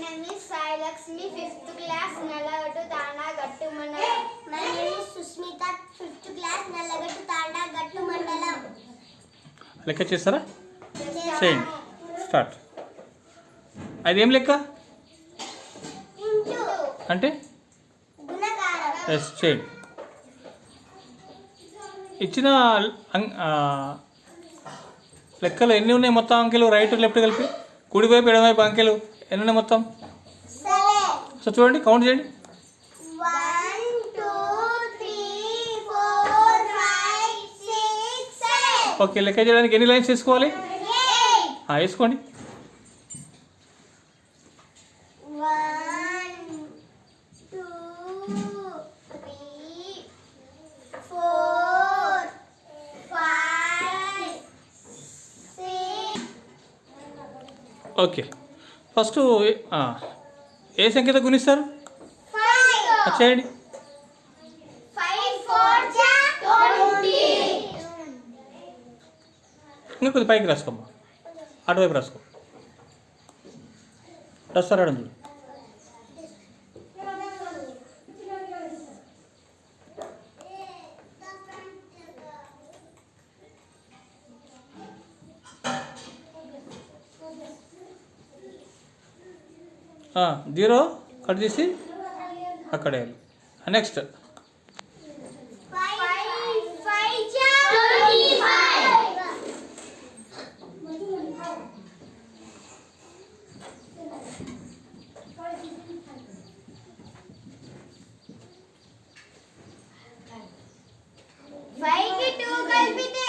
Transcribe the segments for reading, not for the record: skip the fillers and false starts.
name is Sai Lakshmi, 5th class, Nalagattu Tanda Gattu Mandalam. My name is Susmita, 5th class, Nalagattu Tanda Gattu Mandalam. లెక్క చేస్తారా? చేయండి. Start. అదేం లెక్క Into అంటే గుణకారం. Yes చేయండి. ఇచ్చిన లెక్కలు ఎన్ని ఉన్నాయి మొత్తం అంకెలు? రైట్ లెఫ్ట్ కలిపి కుడివైపు ఎడమవైపు అంకెలు ఎన్ని ఉన్నాయి మొత్తం? 7. సో చూడండి, కౌంట్ చేయండి. 1, 2, 3, 4, 5, 6, 7. ఓకే, లెక్క చేయడానికి ఎన్ని లైన్స్ తీసుకోవాలి? 8. వేసుకోండి. 1, 2, 3, 4, 5, 6. ఓకే, ఫస్ట్ ఏ సంఖ్యతో గుణిస్తారు? 5. చేయండి. 5, 4, 20. ఇంకా కొద్ది పైకి రాసుకోమ్మా, అటువైపు రాసుకో. రాస్తారు రావడం చూడు. జీరో కట్ చేసి అక్కడ వేయాలి. నెక్స్ట్ 5, 5, 25. Five ki 2 కలిపితే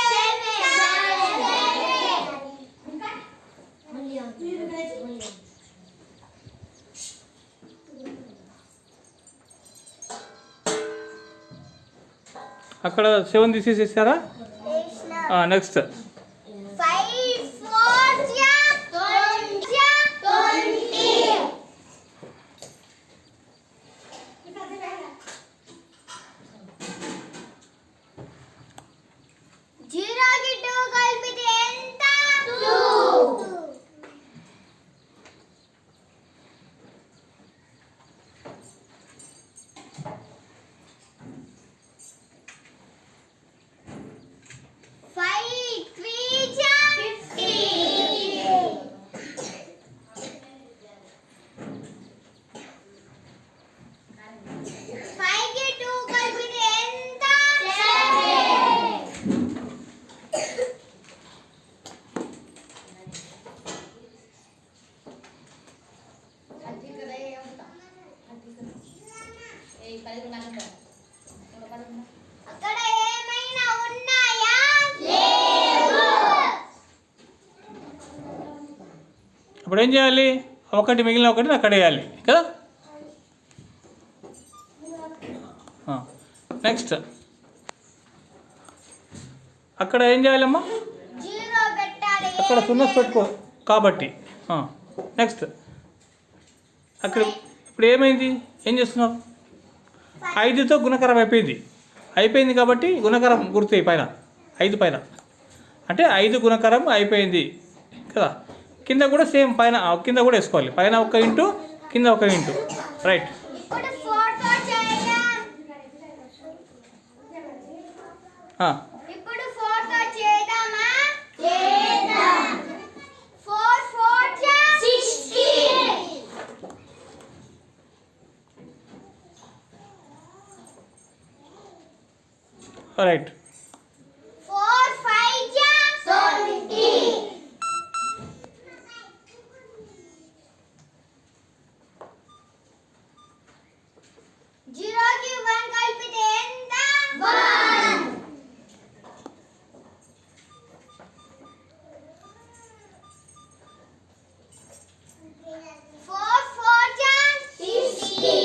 అక్కడ 7 తీసేసేసారా? నెక్స్ట్ 5, 4, 20. జీరోకి 2 కలిపితే ఎంత? 2. Five, 3, 50. 5 కి 2 కలిపితే ఎంత? 7. అక్కడ ఏమైనా ఉన్నాయా? లేవు. ఇప్పుడు ఏం చేయాలి? ఒకటి మిగిలిన ఒకటి అక్కడ వేయాలి కదా. నెక్స్ట్ అక్కడ ఏం చేయాలమ్మా? జీరో పెట్టాలి. అక్కడ సున్నా పెట్టుకో కాబట్టి. నెక్స్ట్ అక్కడ ఇప్పుడు ఏమైంది? ఏం చేస్తున్నారు? 5తో గుణకరం అయిపోయింది కాబట్టి గుణకరం గుర్తు పైన 5 పైన అంటే 5 గుణకరం అయిపోయింది కదా. కింద కూడా సేమ్, పైన కింద కూడా వేసుకోవాలి. పైన 1 ఇంటూ కింద 1 ఇంటూ. రైట్. ఇప్పుడు 4 తో చేద్దాం. ఇప్పుడు 4 తో చేద్దామా? చేద్దాం. 4, 4, 60. రైట్. 4, 5, 20. జీరోకి 1 కలిపితే ఎంత? 1. 4, 4, 60.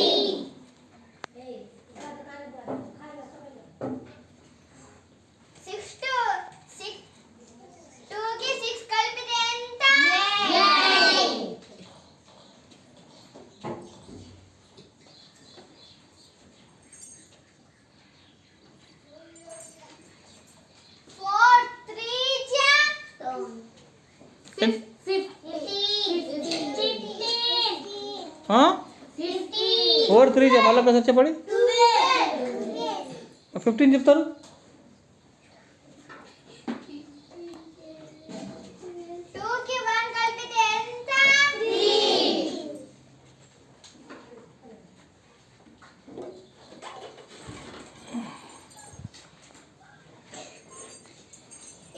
4 3 మళ్ళీ ఒకసారి చెప్పండి. 15 చెప్తారు. 2కి 1 కలిపితే ఎంత? 3.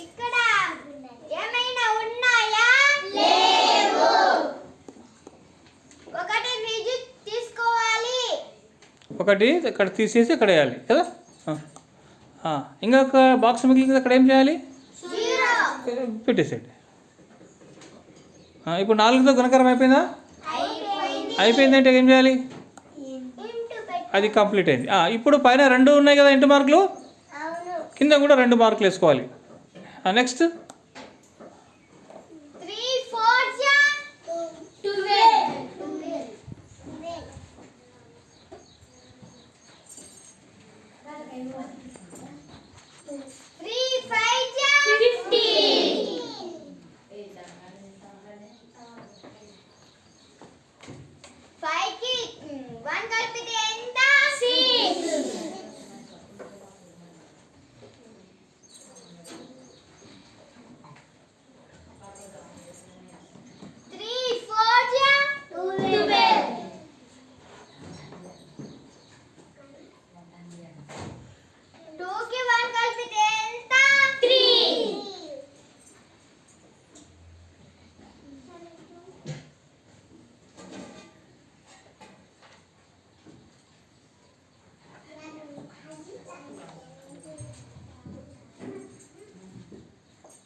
ఇక్కడ ఏమైనా ఉన్నాయా? లేవు. ఒకటి రిజిట్ తీసుకోవాలి. ఒకటి ఇక్కడ తీసేసి ఇక్కడ వేయాలి కదా. ఇంకొక బాక్స్ మిగిలింది అక్కడ ఏం చేయాలి? 0. పెట్టేసేయండి. ఇప్పుడు 4తో గుణకారం అయిపోయిందా? అయిపోయిందంటే ఏం చేయాలి? అది కంప్లీట్ అయింది. ఇప్పుడు పైన 2 ఉన్నాయి కదా ఇంటూ మార్కులు, కింద కూడా 2 మార్కులు వేసుకోవాలి. నెక్స్ట్ 3 4 12. 3 5 15. 5కి 1 కలిపితే ఎంత? 6. 3 4 12. 2కి 1 కలిపితే ఎంత? 3.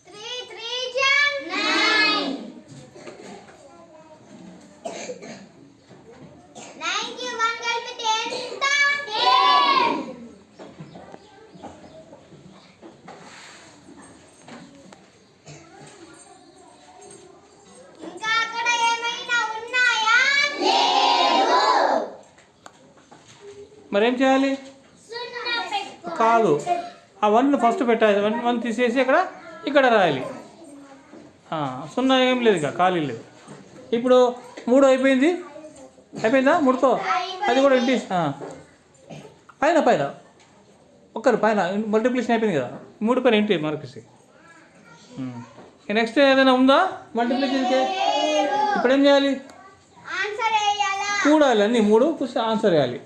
3 3 9. 9కి 1 కలిపితే ఎంత? 10. ఇంకా అక్కడ ఏమైనా ఉన్నాయా? లేవు. మరేం చేయాలి? 0 పెట్టుకో. కాదు, ఆ 1 ఫస్ట్ పెట్టాలి. 1 తీసేసి ఇక్కడ రాయాలి. 0 ఏం లేదు, ఇక ఖాళీ లేదు. ఇప్పుడు 3 అయిపోయిందా? 3తో అది కూడా ఇంటి పైన పైన మల్టిప్లికేషన్ అయిపోయింది కదా. 3 పైన ఇంటి మార్కేసి. నెక్స్ట్ ఏదైనా ఉందా మల్టిప్లికేషన్కి? ఇప్పుడు ఏం చేయాలి? ఆన్సర్ వేయాలా? కూడాలి, అన్నీ 3 ఆన్సర్ వేయాలి.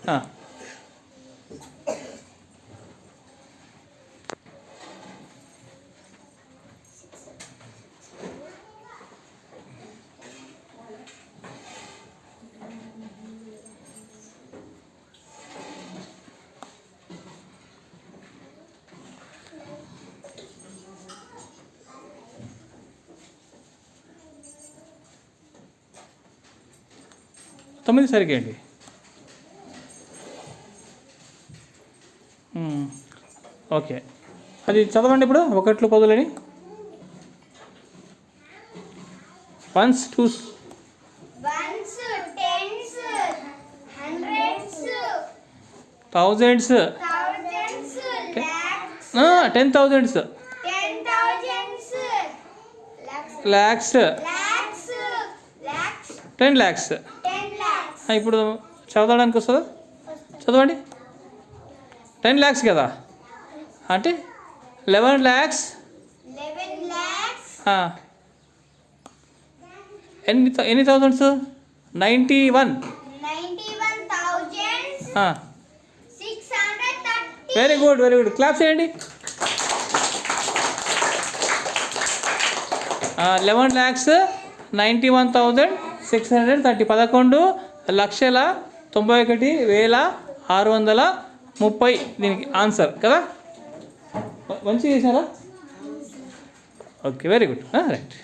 తొమ్మిది సరిగేయండి. ఓకే, అది చదవండి ఇప్పుడు. 1 10లని 1s 2s 1s 10s 100s 1000s 1000s lakhs 10,000s 10,000s lakhs lakhs 10 lakhs. 10 lakhs. ఇప్పుడు చదవడానికి వస్తుందా? చదవండి. 10 lakhs కదా, అంటే 11 lakhs. 11 lakhs. ఎన్ని థౌజండ్స్? 91. 91,630. వెరీ గుడ్, క్లాప్ చేయండి. 11,91,630. 11,91,630 దీనికి ఆన్సర్ కదా. మంచిగా చేశారా? Okay, very good, right.